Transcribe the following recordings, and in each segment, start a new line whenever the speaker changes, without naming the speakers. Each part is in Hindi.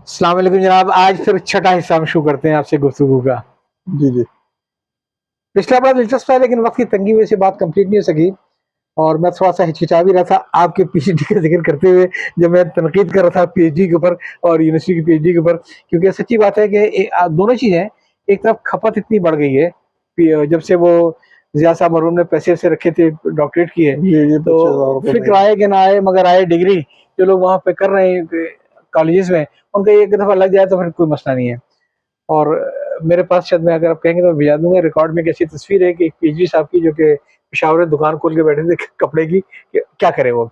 अस्सलाम वालेकुम जनाब। आज फिर छठा हिस्सा हम शुरू करते हैं आपसे गुफ्तगू का।
जी जी।
पिछला बड़ा दिलचस्प था लेकिन वक्त की तंगी वजह से बात कंप्लीट नहीं हो सकी और मैं थोड़ा सा हिचकिचा भी रहा था आपके पीएचडी का जिक्र करते हुए, जब मैं तनकीद कर रहा था पीएचडी के ऊपर और यूनिवर्सिटी की पीएचडी के ऊपर। क्योंकि सच्ची बात है कि दोनों चीज़ें, एक तरफ खपत इतनी बढ़ गई है जब से वो जिया साहब मरहूम ने पैसे वैसे रखे थे, डॉक्टरेट की है,
ये
तो
25,000 रुपये
फिक्र
महीना।
आए कि ना आए मगर आए डिग्री। जो लोग वहाँ पे कर रहे हैं कॉलेजेस में, उनका एक दफ़ा लग जाए तो फिर कोई मसला नहीं है। और मेरे पास शायद, मैं अगर आप कहेंगे तो मैं भिजा दूंगा, रिकॉर्ड में एक ऐसी तस्वीर है कि एक पीएचडी साहब की जो कि पेशावर में दुकान खोल के बैठे थे कपड़े की, कि क्या करे वो।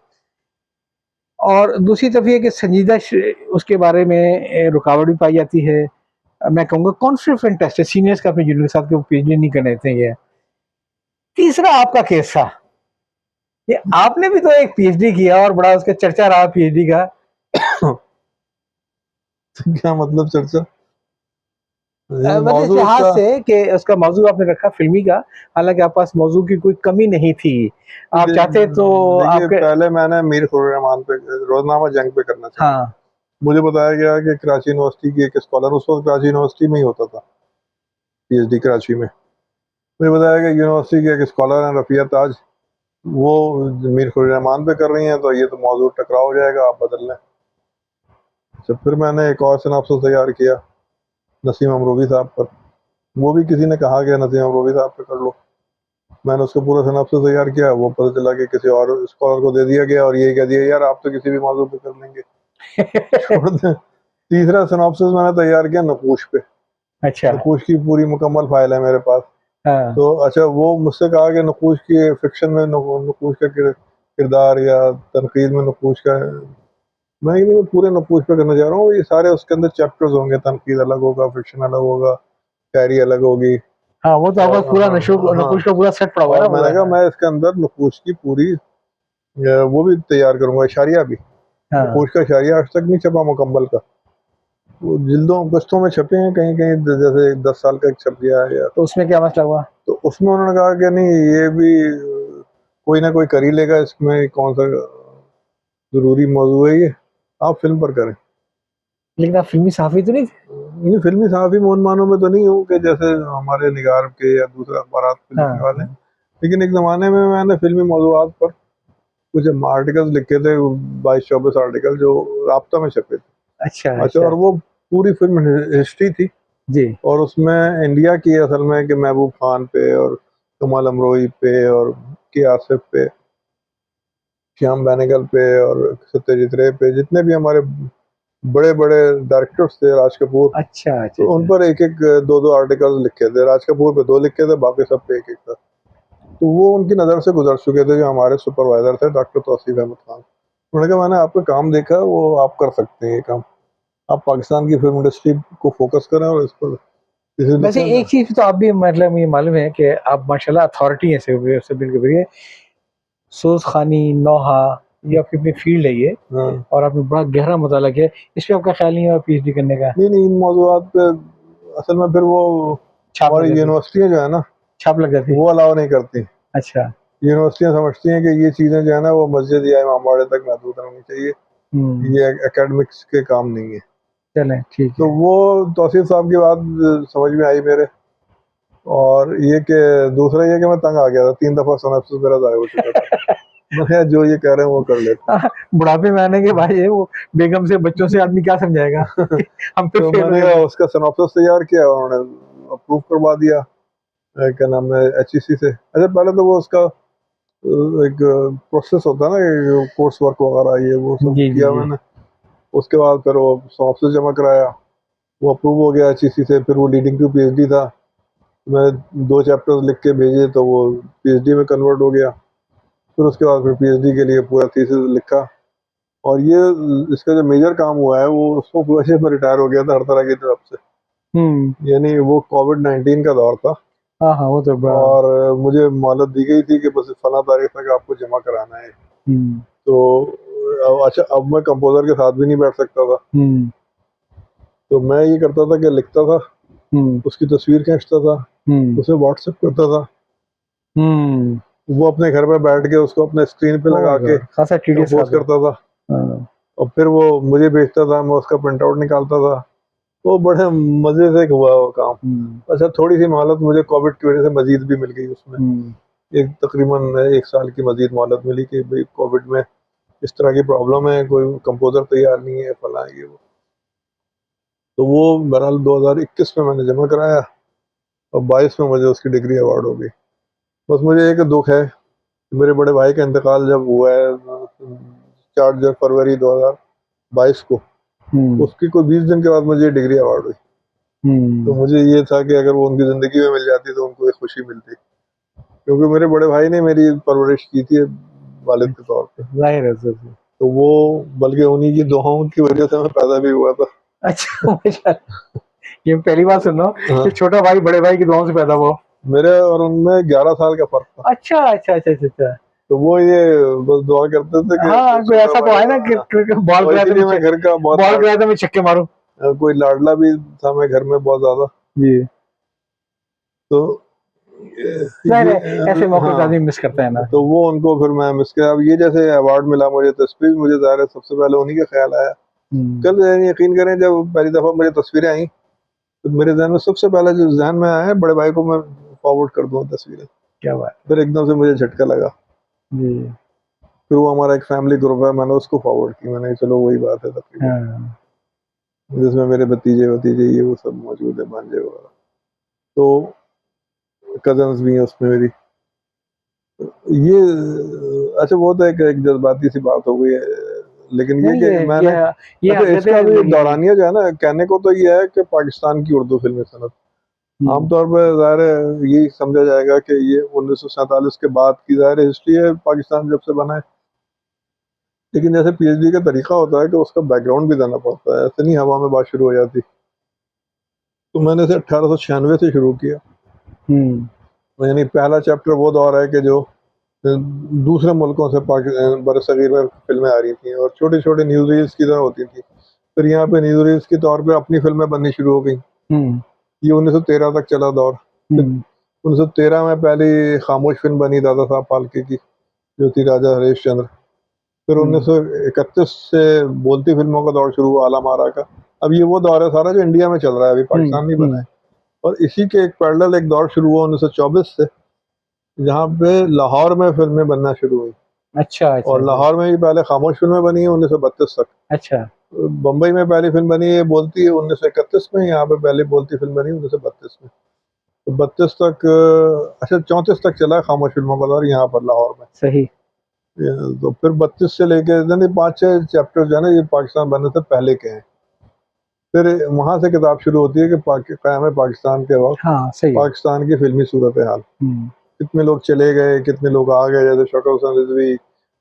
और दूसरी तरफ ये कि संजीदा उसके बारे में रुकावट भी पाई जाती है। मैं कहूँगा कॉन्फ्लिक्ट टेस्ट है सीनियर्स का अपने जूनियर के साथ, कि पीएचडी नहीं करने देते हैं। ये तीसरा आपका केस था, ये आपने भी तो एक पीएचडी किया और बड़ा उसका चर्चा रहा पीएचडी का।
क्या मतलब चर्चा? यानी
मतलब इस
मौजू
लिहाज
उसका।
से कि उसका मौजू आपने रखा फिल्मी का, हालांकि आपके पास मौजू की कोई कमी नहीं थी। आप चाहते तो
देखिए,
आपके।
पहले मैंने मीर खुर्र रहमान पे रोजनामा जंग पे करना चाहा।
हाँ।
मुझे बताया गया कि कराची यूनिवर्सिटी की एक स्कॉलर, उस वक्त कराची यूनिवर्सिटी में ही होता था पीएचडी कराची में। मुझे बताया कि यूनिवर्सिटी की एक स्कॉलर हैं रफिया ताज, वो मीर खुर्र रहमान पे कर रही हैं, तो ये तो मौजू टकराव हो जाएगा, आप बदल लें। तो फिर मैंने एक और सिनाप्सिस तैयार किया नसीम अमरूवी साहब पर। वो भी किसी ने कहा कि नसीम अमरूवी साहब पे कर लो। मैंने उसका पूरा सिनाप्सिस तैयार किया, वो पता चला कि किसी और स्कॉलर को दे दिया गया और यही कह दिया यार आप तो किसी भी मौजू पे कर लेंगे, छोड़ दें। तीसरा सिनाप्सिस मैंने तैयार किया नकूश पे।
अच्छा।
नकूश की पूरी मुकम्मल फाइल है मेरे पास।
हाँ।
तो अच्छा, वो मुझसे कहा कि नकूश की फिक्शन में नकूश का किरदार या तनकीद में नकूश का है। मैं पूरे नकूश पे करना चाह रहा हूँ। ये सारे उसके अंदर चैप्टर्स होंगे, तनकीद अलग होगा, फिक्शन अलग होगा, शायरी अलग होगी।
हाँ, वो तो आपका
और
पूरा
हाँ
नकुश
हाँ,
का पूरा सेट पड़ा हुआ है
और
ना
मैंने
पूरा।
कहा मैं इसके अंदर नकूश की पूरी वो भी तैयार करूंगा, इशारिया भी।
हाँ,
नकूश का इशारिया आज तक नहीं छपा मुकम्मल का। वो जिल्दों गश्तों में छपे हैं कहीं कहीं, जैसे 10 साल का एक छप गया है यार।
तो उसमें क्या मसला हुआ?
तो उसमें उन्होंने कहा कि नहीं, ये भी कोई ना कोई कर ही लेगा, इसमें कौन सा जरूरी मौजू है ये, आप फिल्म पर करें।
लेकिन आप फिल्मी सहाफी तो नहीं थे?
ये फिल्मी सहाफ़ी मोन मानों में तो नहीं हूँ कि जैसे हमारे निगार के या दूसरे अखबार पे लिखने
हाँ,
वाले हैं। लेकिन एक ज़माने में मैंने फिल्मी मौज़ूआत पर कुछ आर्टिकल्स लिखे थे, 22-24 आर्टिकल जो राब्ता में छपे थे।
अच्छा
अच्छा,
अच्छा।
और वो पूरी फिल्म हिस्ट्री थी,
जी।
और उसमें इंडिया की असल में कि महबूब खान पे और कमाल अमरोई पे और के आसिफ पे, श्याम बेनेगल पे और सत्यजीत रे पे, जितने भी हमारे बड़े बड़े डायरेक्टर्स थे, राज कपूर,
अच्छा अच्छा
तो उन
अच्छा।
पर एक एक दो दो आर्टिकल लिखे थे। राज कपूर पे 2 लिखे थे, बाकी सब पे एक एक था। तो वो उनकी नज़र से गुजर चुके थे, जो हमारे सुपरवाइजर थे डॉक्टर तौसीफ अहमद खान। उन्होंने कहा मैंने आपका काम देखा, वो आप कर सकते हैं ये काम, आप पाकिस्तान की फिल्म इंडस्ट्री को फोकस करें और इस पर किसी
वैसे
लिखें।
एक चीज तो आप भी, मतलब मुझे मालूम है कि आप माशाल्लाह अथॉरिटी हैं सिविल के लिए। सोज खानी, नौहा, ये आपकी अपनी फील्ड है ये,
हाँ।
और आपने बड़ा गहरा मुताला किया है। इस पे आपका ख्याल नहीं है पीएचडी करने का?
नहीं नहीं, इन मौजूआत पे असल में फिर वो
छाप लग
हमारी
जाती?
यूनिवर्सिटियाँ जो है ना,
छाप लग जाती?
वो अलाउ नहीं करती।
अच्छा।
यूनिवर्सिटियाँ समझती हैं कि ये चीज़ें जो है ना, वो मस्जिद या इमामबाड़े तक महदूद होनी चाहिए,
हम्म।
ये एकेडमिक्स के काम नहीं है।
चलें, ठीक
तो
है।
वो तौसीफ साहब की बात समझ में आई मेरे। और ये कि दूसरा ये कि मैं तंग आ गया था, 3 दफ़ा सिनॉप्सिस मेरा ज़ाया हो चुका था। मैं कहा जो ये कह रहे हैं वो कर लेते
बुढ़ापे में आने के बाद ये वो बेगम से बच्चों से आदमी क्या समझाएगा
हैं।
हम पे
तो
फेल हो
मैंने
जाते हैं।
उसका सिनॉप्सिस तैयार किया, उन्होंने अप्रूव करवा दिया। क्या नाम है, एचईसी से। अच्छा, पहले तो वो उसका एक प्रोसेस होता है ना, कोर्स वर्क वगैरह, ये वो सब
जी जी
किया
जी।
मैंने। उसके बाद फिर वो सिनॉप्सिस जमा कराया, वो अप्रूव हो गया एचईसी से। फिर वो लीडिंग टू पीएचडी था, मैंने 2 चैप्टर्स लिख के भेजे, तो वो पीएचडी में कन्वर्ट हो गया। फिर उसके बाद फिर पीएचडी के लिए पूरा थीसिस लिखा। और ये इसका जो मेजर काम हुआ है, वो उसको वैसे मैं रिटायर हो गया था हर तरह की तरफ से।
हम्म।
यानी वो कोविड-19 का दौर था,
हाँ हाँ, वो तो बड़ा।
और मुझे मोहलत दी गई थी कि बस फला तारीख तक आपको जमा कराना है।
हम्म।
तो अच्छा, अब मैं कंपोज़र के साथ भी नहीं बैठ सकता था।
हम्म।
तो मैं ये करता था कि लिखता था,
हम्म।
उसकी तस्वीर खींचता था,
हम्म।
उसे व्हाट्सएप करता था।
हम्म।
वो अपने घर पे बैठ के उसको अपने स्क्रीन पे
ओह
लगा
माय
के
गॉड, खासा टीडियस
कंपोज़
था तो।
करता था।
हाँ।
और फिर वो मुझे भेजता था, मैं उसका प्रिंट आउट निकालता था। वो बड़े मजे से हुआ वो काम। अच्छा, थोड़ी सी मोहलत मुझे कोविड की वजह से मजीद भी मिल गई उसमें, एक तकरीबन 1 साल की मजीद मोहलत मिली कि भाई कोविड में इस तरह की प्रॉब्लम है, कोई कंपोजर तैयार नहीं है, फला ये वो। तो वो बहरहाल 2021 में मैंने जमा कराया और 22 में मुझे उसकी डिग्री अवार्ड हो गई। बस मुझे एक दुख है, मेरे बड़े भाई का इंतकाल जब हुआ है 4 फरवरी 2022 को, उसकी कोई 20 दिन के बाद मुझे डिग्री अवार्ड हुई। तो मुझे ये था कि अगर वो उनकी ज़िंदगी में मिल जाती तो उनको एक खुशी मिलती, क्योंकि मेरे बड़े भाई ने मेरी परवरिश की थी वालिद के तौर पे।
जाहिर है सर।
तो वो बल्कि उन्हीं की दुआओं की वजह से मैं पैदा भी हुआ था।
अच्छा, माशाल्लाह, ये पहली बार सुन रहा हूँ
हाँ,
कि छोटा भाई बड़े भाई की दुआओं से पैदा हुआ।
मेरे और उनमें 11 साल का फर्क था।
अच्छा अच्छा अच्छा अच्छा अच्छा।
तो वो ये बस दुआ करते थे कि
हाँ, कोई
छोटा
ऐसा तो
भाई,
है ना कि
हाँ,
बॉल
और
कराए तो
इसीलिए मैं घर का बहुत
बॉल कराए तो मैं छक्के मारूं।
कोई लाडला भी था मैं घर में बहुत ज्यादा।
जी,
तो
जाहिर
ये
है ऐसे मौके तो
हाँ,
आदमी मिस करता है ना।
तो वो उनको फिर मैं मिस किया। अब ये जैसे अवार्ड मिला मुझे, तस्वीर मुझे ज़ाहिर है सबसे पहले उन्हीं का ख्याल आया। कल यकीन करें जब पहली दफ़ा मुझे तस्वीरें आई तो मेरे जहन में सबसे पहले जो जहन में आया है, बड़े भाई को मैं फॉरवर्ड कर दूँ तस्वीरें।
क्या बात
फिर एकदम से मुझे झटका लगा।
जी।
फिर वो हमारा एक फैमिली ग्रुप है, मैंने उसको फॉरवर्ड की। मैंने कहा चलो वही बात है तकरीबन,
हाँ,
जिसमें मेरे भतीजे भतीजे ये वो सब मौजूद है, भांजे वगैरह। तो कजन्स भी हैं उसमें मेरी। ये अच्छा, वो तो एक जज्बाती सी बात हो गई है, लेकिन ये
नहीं
कि मैंने
ये
अच्छा,
हकीकत
इसका
है
भी
जिंदगी की।
दौरानिया जो है ना, कहने को तो ये है कि पाकिस्तान की उर्दू फिल्म सनत आमतौर पर ज़ाहिर है यही समझा जाएगा कि ये 1947 के बाद की ज़ाहिर हिस्ट्री है पाकिस्तान जब से बना है। लेकिन जैसे पीएचडी का तरीका होता है कि उसका बैकग्राउंड भी देना पड़ता है, ऐसे नहीं हवा में बात शुरू हो जाती। तो मैंने इसे 1896 से शुरू किया। यानी पहला चैप्टर वो दौर है कि जो दूसरे मुल्कों से बरसगीर में फिल्में आ रही थी और छोटी छोटी न्यूज़ रील्स की तरह होती थी। फिर यहाँ पे न्यूज़ रील्स के तौर पे अपनी फिल्में बननी शुरू हो गई। ये 1913 तक चला दौर। फिर 1913 में पहली खामोश फिल्म बनी दादा साहब फाल्के की, जो थी राजा हरीश चंद्र। फिर 1931 से बोलती फिल्मों का दौर शुरू हुआ, आला मारा का। अब ये वो दौर है सारा जो इंडिया में चल रहा है, अभी पाकिस्तान नहीं बना है। और इसी के एक पैरेलल एक दौर शुरू हुआ 1924 से, जहाँ पे लाहौर में फिल्में बनना शुरू हुई।
अच्छा अच्छा
और लाहौर में भी पहले खामोश फिल्में बनी है 1932 तक।
अच्छा।
बम्बई में पहली फिल्म बनी है बोलती है 1931 में, यहाँ पे पहले बोलती फिल्म बनी 1932 में। तो 32 तक अच्छा 34 तक चला खामोश फिल्मों का दौर यहाँ पर लाहौर में।
सही।
तो फिर 32 से लेके 5-6 चैप्टर जो है ना, ये पाकिस्तान बनने से पहले के हैं। फिर वहाँ से किताब शुरू होती है कि क़याम पाकिस्तान के वक्त
हाँ सही है।
पाकिस्तान की फिल्मी सूरत हाल, कितने लोग चले गए, कितने लोग आ गए, जैसे शौकत हसन रिजवी,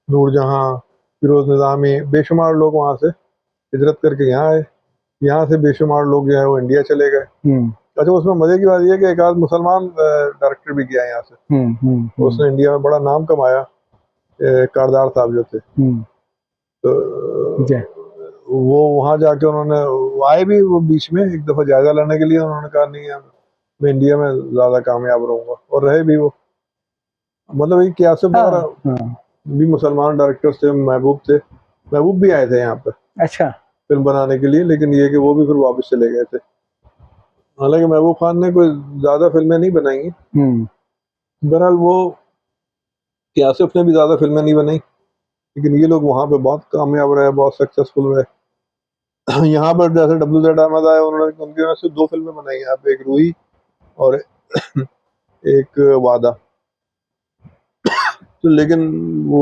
नूरजहाँ, फिरोज निज़ामी, बेशुमार लोग वहाँ से हिजरत करके यहाँ आए। यहाँ से बेशुमार लोग जो है वो इंडिया चले गए। अच्छा, उसमें मज़े की बात ये है कि एक आध मुसलमान डायरेक्टर भी गया यहाँ से, उसने इंडिया में बड़ा नाम कमाया। कारदार साहब जो थे, तो वो वहाँ जाके उन्होंने आए भी, वो बीच में एक दफ़ा जायज़ा लेने के लिए। उन्होंने कहा नहीं यार, मैं इंडिया में ज़्यादा कामयाब रहूँगा, और रहे भी वो। मतलब ये क्यासिफ वगैरह भी मुसलमान डायरेक्टर्स थे, महबूब थे, महबूब भी आए थे यहाँ पे
अच्छा।
फिल्म बनाने के लिए, लेकिन ये कि वो भी फिर वापस चले गए थे। हालांकि महबूब खान ने कोई ज़्यादा फिल्में नहीं बनाई। बहरहाल वो क्यासिफ ने भी ज़्यादा फिल्में नहीं बनाई, लेकिन ये लोग वहाँ पे बहुत कामयाब रहे, बहुत सक्सेसफुल रहे। यहाँ पर जैसे WZ अहमद आए, उन्होंने उनकी वजह से 2 फिल्में बनाई यहाँ पे, एक रूही और एक वादा। तो लेकिन वो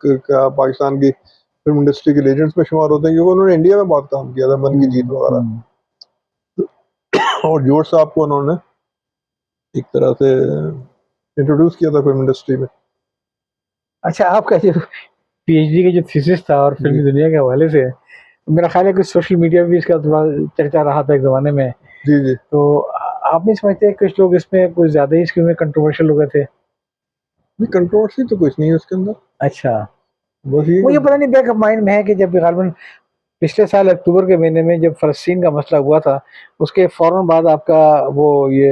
क्या पाकिस्तान की फिल्म इंडस्ट्री के लेजेंड्स में शुमार होते हैं, क्योंकि उन्होंने इंडिया में बहुत काम किया था, मन की जीत वगैरह। और जोर साहब को उन्होंने एक तरह से इंट्रोड्यूस किया था फिल्म इंडस्ट्री में।
अच्छा, आपका जो पीएचडी का जो थीसिस था और फिल्मी दुनिया के हवाले से, मेरा ख्याल है कि सोशल मीडिया पे भी इसका थोड़ा चर्चा रहा था एक ज़माने में।
जी जी।
तो आप नहीं समझते कुछ लोग इसमें कुछ ज़्यादा ही इसमें कंट्रोवर्शियल हो गए थे?
नहीं, कंट्रोवर्सी तो कुछ नहीं है उसके अंदर।
अच्छा।
बस ये
मुझे पता नहीं, बैक ऑफ माइंड में है कि जब गालिबन पिछले साल अक्टूबर के महीने में जब फ़लस्तीन का मसला हुआ था, उसके फ़ौरन बाद आपका वो ये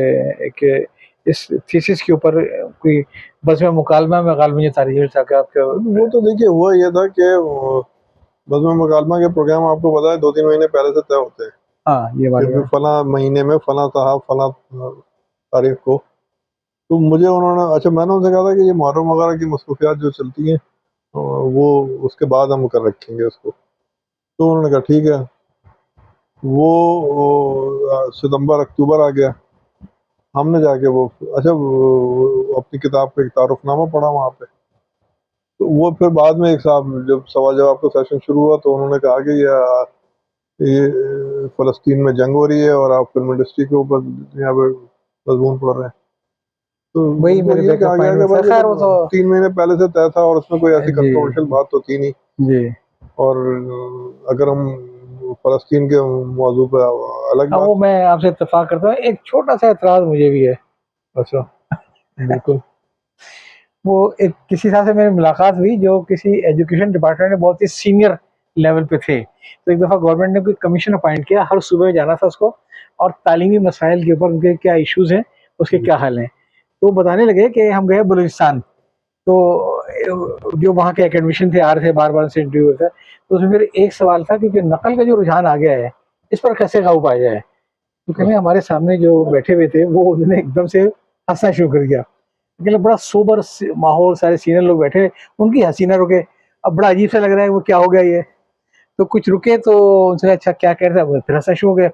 एक इस थीसिस के ऊपर कोई बज़्म मुकालमा में गालिबन ये तारीख़ था कि आपके
वो तो देखिए हुआ ये था कि बस में मुकालमा के प्रोग्राम आपको पता है 2-3 महीने पहले से तय होते हैं
हाँ, ये बात
कि
है।
फला महीने में फला साहब फला तारीख को। तो मुझे उन्होंने, अच्छा मैंने उनसे कहा था कि ये मुहर्रम वगैरह की मसरूफियात जो चलती हैं वो उसके बाद हम कर रखेंगे उसको। तो उन्होंने कहा ठीक है। वो सितंबर अक्टूबर आ गया, हमने जाके वो, अच्छा वो अपनी किताब का एक तारुफनामा पढ़ा वहाँ पे। तो वो फिर बाद में एक साहब जब सवाल जवाब का सेशन शुरू हुआ तो उन्होंने कहा कि ये फ़लस्तीन में जंग हो रही है और आप फिल्म इंडस्ट्री के ऊपर यहाँ पे मज़मून पढ़ रहे हैं। तो
वही
उनको
मेरे
ये
बैकअप
कहा गया
पॉइंट
कि
में था।
भाई ये
खैर वो
तो
तो
3 महीने पहले से तय था और उसमें कोई ऐसी
जी,
कंट्रोवर्शियल बात तो थी नहीं।
जी।
और अगर हम फ़लस्तीन के मौजू पे अलग
हाँ,
बात।
वो मैं आपसे इत्तेफ़ाक करता हूँ। एक छोटा-सा एतराज़ मुझे भी है।
अच्छा, बिल्कुल।
वो एक किसी साहब से मेरी मुलाकात हुई जो किसी एजुकेशन डिपार्टमेंट में बहुत ही सीनियर लेवल पे थे। तो एक दफ़ा गवर्नमेंट ने कोई कमीशन अपॉइंट किया, हर सूबे में जाना था उसको और तालीमी मसाइल के ऊपर उनके क्या इश्यूज़ हैं, उसके
जी,
क्या हल हैं। तो वो बताने लगे कि हम गए बलूचिस्तान, तो जो वहाँ के एकेडमिशियन थे आ रहे थे, बार-बार उनसे इंटरव्यू होता है। तो उसमें फिर एक सवाल था कि जो नक़ल का जो रुझान आ गया है, इस पर कैसे काबू पाया जाए? तो कहें हमारे सामने जो बैठे हुए थे वो उन्होंने एकदम से हँसना शुरू कर दिया। मतलब बड़ा सोबर माहौल, सारे सीनियर लोग बैठे, उनकी हंसी ना रुके। अब बड़ा अजीब सा लग रहा है, वो क्या हो गया ये? तो कुछ रुके तो उनसे अच्छा क्या कह रहे थे, अब फिर हंसना शुरू हो गया।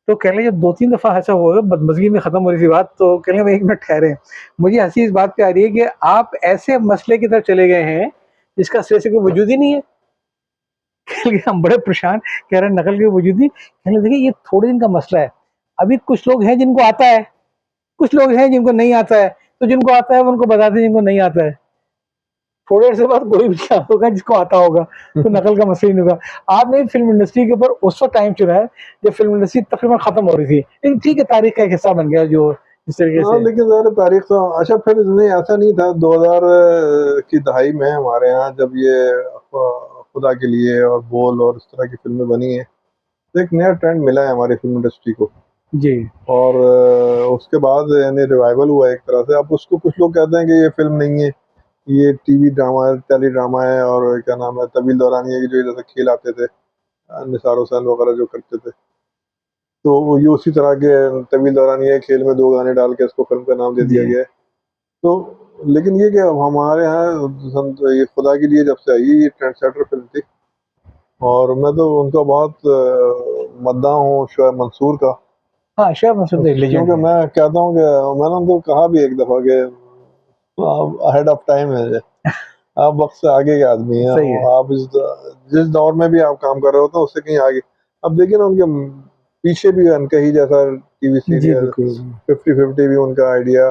तो कह रहे जब 2-3 दफ़ा ऐसा हुआ, बदमज़गी में ख़त्म हो रही थी बात, तो कह रहे 1 मिनट ठहरें। मुझे हँसी इस बात पे आ रही है कि आप ऐसे मसले की तरफ चले गए हैं, जिसका सिरे से कोई वजूद ही नहीं है। कह रहे हम बड़े परेशान, कह रहे नकल की वजूद नहीं। कह रहे देखिए ये थोड़े दिन का मसला है। अभी कुछ लोग हैं जिनको आता है, कुछ लोग हैं जिनको नहीं आता है। तो जिनको आता है वो उनको बताते हैं जिनको नहीं आता है। थोड़ी देर से बाद कोई भी क्या होगा जिसको आता होगा, तो नकल का मसला ही नहीं होगा। आपने फिल्म इंडस्ट्री के ऊपर उस वक़्त टाइम चुना है जब फिल्म इंडस्ट्री तकरीबन खत्म हो रही थी। लेकिन ठीक है, तारीख का एक हिस्सा बन गया जो इस तरीके
हाँ,
से।
लेकिन ज़ाहिर है तारीख तो, अच्छा फिर नहीं ऐसा नहीं था 2000 की दहाई में हमारे यहाँ जब ये खुदा के लिए और बोल और इस तरह की फ़िल्में बनी हैं, तो एक नया ट्रेंड मिला है हमारी फ़िल्म इंडस्ट्री को।
जी।
और उसके बाद यानी रिवाइवल हुआ एक तरह से। अब उसको कुछ लोग कहते हैं कि ये फ़िल्म नहीं है, ये टीवी ड्रामा है, टेली ड्रामा है और क्या नाम है, तवील दौरानिया की जो जैसे खेल आते थे, निसार हुसैन वगैरह जो करते थे। तो वो ये उसी तरह के तवील दौरानिया के खेल में 2 गाने डाल के इसको फ़िल्म का नाम दे
जी।
दिया गया है। तो लेकिन ये कि अब हमारे यहाँ ये खुदा के लिए जब से आई है, ये ट्रेंडसेटर फ़िल्म थी और मैं तो उनका बहुत मद्दाह हूँ शोएब मंसूर का।
हाँ, शोएब मसूद एक लेजेंड
क्योंकि
है।
मैं कहता हूँ कि मैंने उनको कहा भी एक दफ़ा कि आप अहेड ऑफ टाइम है, आप वक़्त से आगे के आदमी हैं,
सही है।
आप जिस दौर में भी आप काम कर रहे होते हैं उससे कहीं आगे। अब देखिए ना उनके पीछे भी अनकही जैसा टीवी
जी,
सीरियल,
बिल्कुल।
50-50 भी उनका आइडिया,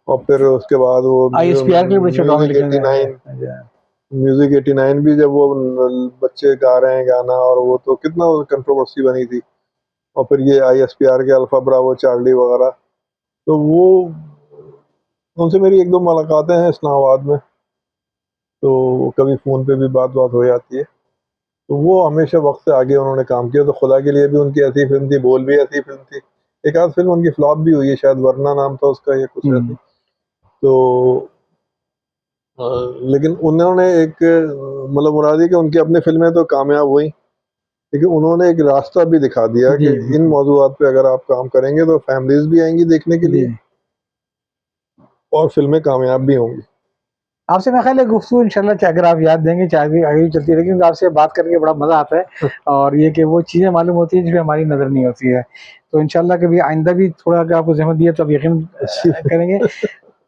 और फिर उसके बाद वो
आईएसपीआर के लिए बड़े छोटा
म्यूज़िक
लिखने में
89,
अच्छा।
म्यूज़िक 89 भी जब वो बच्चे गा रहे हैं गाना, और वो तो कितना कंट्रोवर्सी बनी थी। और फिर ये आईएसपीआर के अल्फा ब्रावो चार्ली वगैरह, तो वो उनसे मेरी 1-2 मुलाकातें हैं इस्लामाबाद में, तो कभी फ़ोन पे भी बात-वात हो जाती है। तो वो हमेशा वक़्त से आगे उन्होंने काम किया, तो खुदा के लिए भी उनकी ऐसी फ़िल्म थी, बोल भी ऐसी फ़िल्म थी। एक आध फ़िल्म उनकी फ्लॉप भी हुई है शायद, वरना नाम था उसका या कुछ ऐसे।
हुँ।
तो अ, लेकिन उन्होंने एक मतलब मुराद है कि उनकी अपनी फ़िल्में तो कामयाब हुई, लेकिन उन्होंने एक रास्ता भी दिखा दिया
जी,
कि इन
बिल्कुल।
मौज़ूआत पे अगर आप काम करेंगे तो फ़ैमिलीज़ भी आएँगी देखने के
जी।
लिए और फ़िल्में कामयाब भी होंगी।
आपसे मेरा ख़्याल है गुफ्तगू इंशाल्लाह चाहे अगर आप याद देंगे, चाहे आगे आगे भी चलती रहेगी, क्योंकि आपसे बात करके बड़ा मज़ा आता है और ये कि वो चीज़ें मालूम होती हैं जिसमें हमारी नज़र नहीं होती है। तो इंशाल्लाह कभी आइंदा भी थोड़ा अगर आपको ज़हमत दिया तो आप यकीन करेंगे।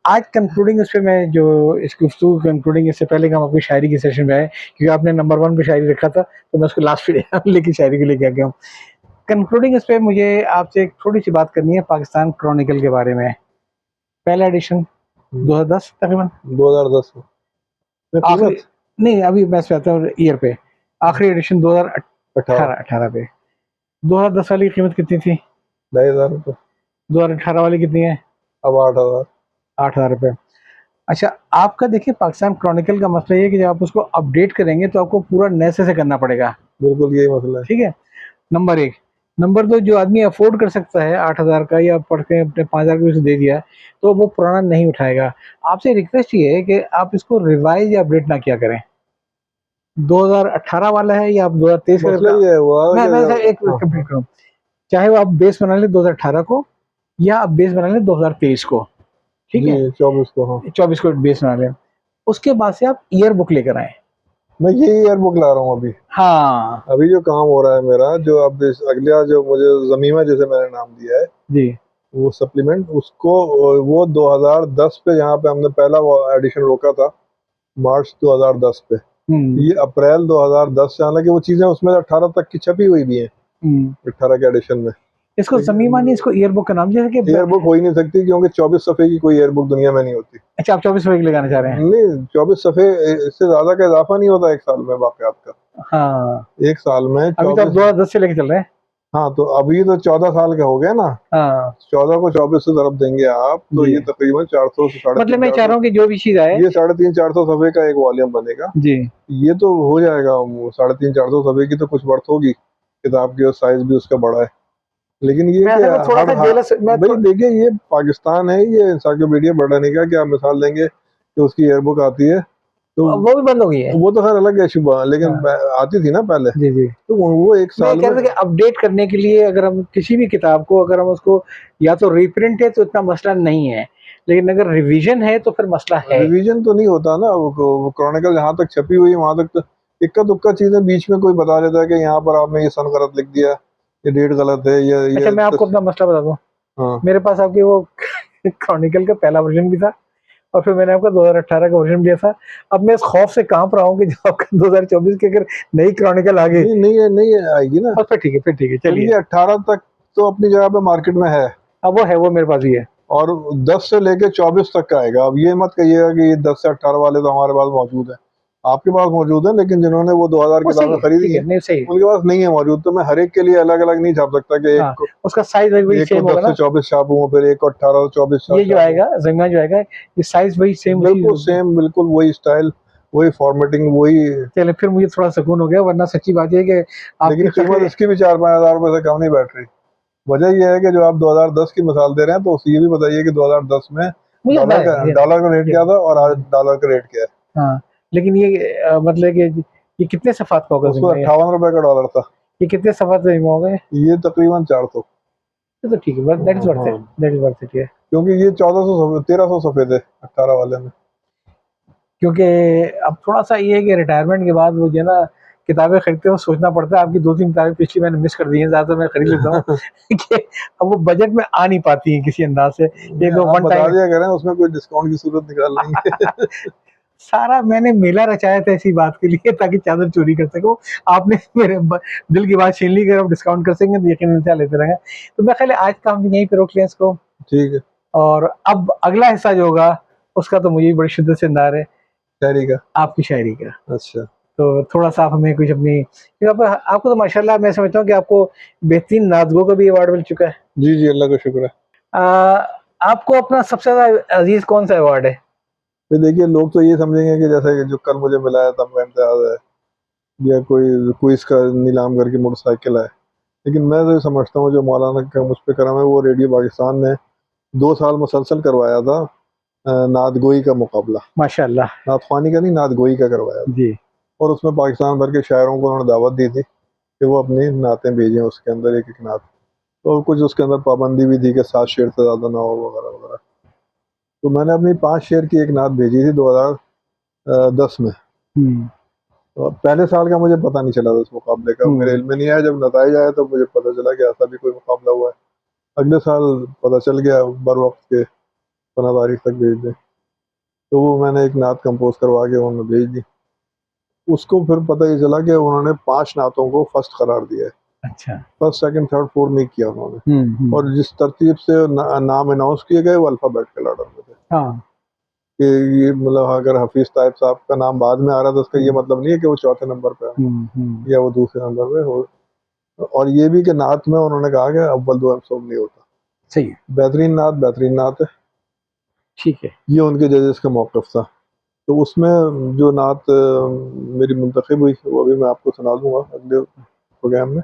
आज कंक्लूडिंग इस पे मैं जो इस गुफ्तगू कंक्लूडिंग इससे पहले कि हम अपनी शायरी के सेशन में आए, क्योंकि आपने नंबर 1 पे शायरी रखा था, तो मैं उसको लास्ट पे लेके शायरी को लेके आ गया हूँ। कंक्लूडिंग इस पे मुझे आपसे एक थोड़ी-सी बात करनी है पाकिस्तान क्रॉनिकल के बारे में। पहला एडिशन
हुँ,
2010 तकरीबन,
2010 में।
आखिरी,
कीमत
नहीं अभी मैं इसपे आता हूँ ईयर पे। आखिरी एडिशन
18,
2018 पे। 2010 वाली की कीमत कितनी थी?
₹2500,
2018 वाली कितनी है?
अब 8000।
₹8000। अच्छा, आपका देखिए पाकिस्तान क्रॉनिकल का मसला ये है कि जब आप उसको अपडेट करेंगे तो आपको पूरा नए सिरे से करना पड़ेगा,
बिल्कुल यही मसला है।
ठीक है? नंबर 1। नंबर 2, जो आदमी अफ़ोर्ड कर सकता है 8000 का या पढ़ के अपने 5000 का भी उसे दे दिया, तो वो पुराना नहीं उठाएगा। आपसे रिक्वेस्ट ये है कि आप इसको रिवाइज़ या अपडेट ना किया करें। 2018 वाला है या आप 2023 का?
मसला ये हुआ
मैं एक
हाँ,
कंप्लीट करूँ, चाहे वो आप बेस बना लें 2018 को या आप बेस बना लें 2023 को, ठीक है,
जी 24 को। हाँ
24 को बेस बना लें, उसके बाद से आप ईयर बुक लेकर आए।
मैं यही ईयर बुक ला रहा हूँ अभी।
हाँ
अभी जो काम हो रहा है मेरा, जो अब अगला जो मुझे जमीमा जैसे मैंने नाम दिया है,
जी।
वो सप्लीमेंट उसको, वो 2010 पे यहाँ पे हमने पहला वो एडिशन रोका था, मार्च 2010 पे। ये अप्रैल 2010 से, हालांकि वो चीजें उसमें 18 तक की छपी हुई भी हैं, 18 के एडिशन में।
इसको जमीमा नहीं, इसको ईयर बुक का नाम दिया है कि
एयर बुक हो ही नहीं सकती, क्योंकि 24 सफ़े की कोई एयर बुक दुनिया में नहीं होती।
अच्छा, आप 24 रुपए की लगाना चाह रहे हैं?
नहीं, 24 सफ़े इससे ज्यादा का इजाफा नहीं होता एक साल में वाकयात का।
हाँ,
एक साल में
अभी तो आप 2010 से लेके चल रहे हैं।
हाँ तो अभी तो 14 साल के हो गए ना।
हाँ
14 को 24 से ज़रब देंगे आप, तो
जी,
ये तकरीबन 400 से साढ़े
मतलब
तीन
मैं
चार
चाह
सौ
रहा हूँ कि जो भी चीज आए।
ये 350-400 सफ़े का एक वॉल्यूम बनेगा।
जी,
ये तो हो जाएगा, 350-400 सफ़े की तो कुछ वर्थ होगी किताब की, और साइज भी उसका बड़ा है। लेकिन ये
मैं
कि
असल में थोड़ा सा जेलस, मैं
भाई देखिए, ये पाकिस्तान है, ये इंसाइक्लोपीडिया ब्रिटानिका की आप मिसाल देंगे कि उसकी एयरबुक आती है, तो
वो भी बंद हो गई है।
वो तो खैर अलग है शुबा, लेकिन
हाँ,
आती थी ना पहले,
जी जी।
तो वो एक
मैं
साल
कह
में।
रहा था कि अपडेट करने के लिए अगर हम किसी भी किताब को, अगर हम उसको या तो रीप्रिंट है तो इतना मसला नहीं है, लेकिन अगर रिवीजन है तो फिर मसला है।
रिवीजन तो नहीं होता ना, वो क्रॉनिकल जहाँ तक छपी हुई है वहां तक तो इक्का दुक्का चीजें बीच में कोई बता देता है कि यहाँ पर आपने ये सन गलत लिख दिया, ये डेट गलत है,
अच्छा,
ये
मैं आपको अपना मसला बता दूं,
हाँ
मेरे पास आपके वो क्रॉनिकल का पहला वर्जन भी था, और फिर मैंने आपका 2018 का वर्जन लिया था। अब मैं इस खौफ से कांप रहा हूँ कि जब आपका 2024 की अगर नई क्रॉनिकल आ गई,
नहीं नहीं आएगी ना।
और फिर ठीक है, फिर ठीक है, चलिए।
क्योंकि 18 तक तो अपनी जगह पे मार्केट में है,
अब वो है, वो मेरे पास ही है।
और 10 से लेके 24 तक का आएगा। अब ये मत कहिएगा कि ये 10 से 18 वाले तो हमारे पास मौजूद है, आपके पास मौजूद है, लेकिन जिन्होंने वो 2000
वो सही
किताबें
है,
खरीदी
ठीक है,
हैं
नहीं सही है।
उनके पास नहीं है मौजूद, तो मैं हर एक के लिए अलग अलग नहीं छाप सकता कि
हाँ, उसका साइज वही
एक को
सेम होगा
10 से
ना।
24 छापूं, फिर एक को 18 से 24
ये जो
छापूं।
आएगा जमीना जो आएगा, ये साइज वही सेम उसी।
बिल्कुल सेम, बिल्कुल वही स्टाइल, वही फॉर्मेटिंग, वही।
चले, फिर मुझे थोड़ा सुकून हो गया, वरना सच्ची बात ये है कि
लेकिन
आपके
कीमत
खतरे।
इसकी भी 4-5 हज़ार रुपए से कम नहीं बैठ रही। वजह यह है कि जो आप 2010 की मिसाल दे रहे हैं, तो ये भी बताइए कि 2010 में
मुझे पता है,
डॉलर का रेट क्या था और आज डॉलर का रेट क्या है।
हाँ, लेकिन ये मतलब कि ये कितने सफ़ात का होगा
उसमें
ज़िम्मा ये?
58 रुपए का डॉलर था,
ये कितने सफ़ात का ज़िम्मा होगा ये?
ये तकरीबन 400।
तो ठीक है, बस दैट इज़ वर्थ इट,
हाँ,
दैट इज़ वर्थ इट, ये।
क्योंकि ये 1300 सफ़े थे 18 वाले में।
क्योंकि अब थोड़ा-सा ये है कि रिटायरमेंट के बाद वो जो है ना, किताबें खरीदते वक़्त सोचना पड़ता है। आपकी 2-3 किताबें पिछली मैंने मिस कर दी हैं, ज़्यादातर मैं खरीद लेता हूँ कि अब वो बजट में आ नहीं पाती हैं किसी अंदाज़ से। एक दो
आप
वन
बता
टाइम
दिया करें, उसमें कोई डिस्काउंट की सूरत निकाल लेंगे।
सारा मैंने मेला रचाया था इसी बात के लिए, ताकि चादर चोरी कर सको। आपने मेरे दिल की बात छीन ली कि आप डिस्काउंट कर सकेंगे तो यकीनन से लेते रहेंगे। तो मैं ख्याल है आज का हम यहीं पे रोक लें इसको,
ठीक है,
और अब अगला हिस्सा जो होगा उसका तो मुझे भी बड़ी शिद्दत से इंतज़ार है,
शायरी का।
आपकी शायरी का।
अच्छा,
तो थोड़ा-सा आप हमें कुछ अपनी, क्योंकि आप आपको तो माशाल्लाह मैं समझता हूँ कि आपको बेहतरीन नाज़गो का भी अवार्ड मिल चुका है।
जी जी, अल्लाह का शुक्र है।
अ, आपको अपना सबसे ज़्यादा अज़ीज़ कौन-सा अवार्ड है?
तो देखिए, लोग तो ये समझेंगे कि जैसे कि जो कल मुझे मिला है तमगा इम्तियाज़ है, या कोई क्विज का नीलाम करके मोटरसाइकिल है। लेकिन मैं तो ये समझता हूँ जो मौलाना का मुझ पे करम है, वो रेडियो पाकिस्तान ने 2 साल मुसलसल करवाया था, नात गोई का मुकाबला।
माशाल्लाह।
नात ख़्वानी का नहीं, नात गोई का करवाया था,
जी।
और उसमें पाकिस्तान भर के शायरों को उन्होंने दावत दी थी कि वो अपनी नातें भेजें, उसके अंदर एक-एक नात। तो कुछ उसके अंदर पाबंदी भी थी कि 7 शेर से ज़्यादा ना हो, वगैरह-वगैरह। तो मैंने अपनी 5 शेर की एक नात भेजी थी 2010 में।
हुँ,
तो पहले साल का मुझे पता नहीं चला था उस मुकाबले का, मेरे
हुँ।
इल्म में नहीं आया। जब नताइज आया तो मुझे पता चला कि ऐसा भी कोई मुकाबला हुआ है। अगले साल पता चल गया बर वक़्त के 15 तारीख तक भेज दें। तो वो मैंने एक नात कंपोज़ करवा के उन्हें भेज दी। उसको फिर पता ये चला कि उन्होंने 5 नातों को फर्स्ट करार दिया है।
अच्छा।
फर्स्ट, सेकंड, थर्ड, फोर्थ नहीं किया उन्होंने।
हुँ, हुँ।
और जिस तरतीब से नाम अनाउंस किए गए, वो अल्फ़ाबेटिकल ऑर्डर में थे।
हाँ।
कि ये मतलब अगर हफ़ीज़ ताइब साहब का नाम बाद में आ रहा है, तो उसका ये
हुँ,
मतलब नहीं है कि वो चौथे नंबर पे है
हुँ, हुँ।
या वो दूसरे नंबर पे हो। और ये भी कि नात में उन्होंने कहा कि अव्वल दो अमसोम नहीं होता।
सही है,
बेहतरीन नात है।
ठीक है।
ये उनके जजेस का मौक़िफ़ था। तो उसमें जो नात मेरी मुंतखब हुई, वो अभी मैं आपको सुना दूँगा अगले प्रोग्राम में।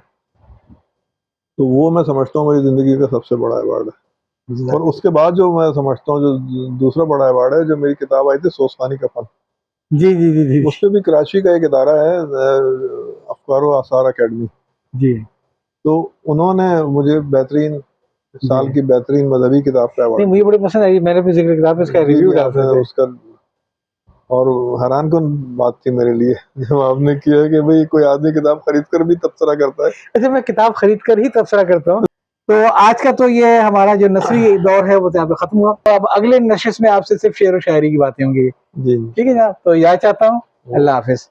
तो वो मैं समझता हूँ मेरी ज़िंदगी का सबसे बड़ा अवार्ड है। और उसके बाद जो मैं समझता हूँ जो दूसरा बड़ा अवार्ड है, जो मेरी किताब आई थी सोस्तानी का फ़न।
जी जी जी जी
उस पे भी कराची का एक इदारा है अफकार व आसार अकेडमी,
जी
तो उन्होंने मुझे बेहतरीन साल
जी।
की बेहतरीन मजहबी किताब का
नहीं,
अवार्ड
मुझे बड़ी पसंद आई, मैंने भी जिक्र किताब में इसका
जी
रिव्यू
जी
डाल
आपने
रहे थे।
उसका, और हैरान कौन बात थी मेरे लिए जब आपने किया कि भाई कोई आदमी किताब खरीद कर भी तबसरा करता है।
अच्छा, मैं किताब खरीद कर ही तबसरा करता हूँ। तो आज का तो ये हमारा जो नस्री दौर है वो तो यहाँ पे खत्म हुआ। तो अब अगले नशिश में आपसे सिर्फ शेर व शायरी की बातें होंगी।
जी
ठीक है जनाब, तो याद चाहता हूँ। अल्लाह हाफिज।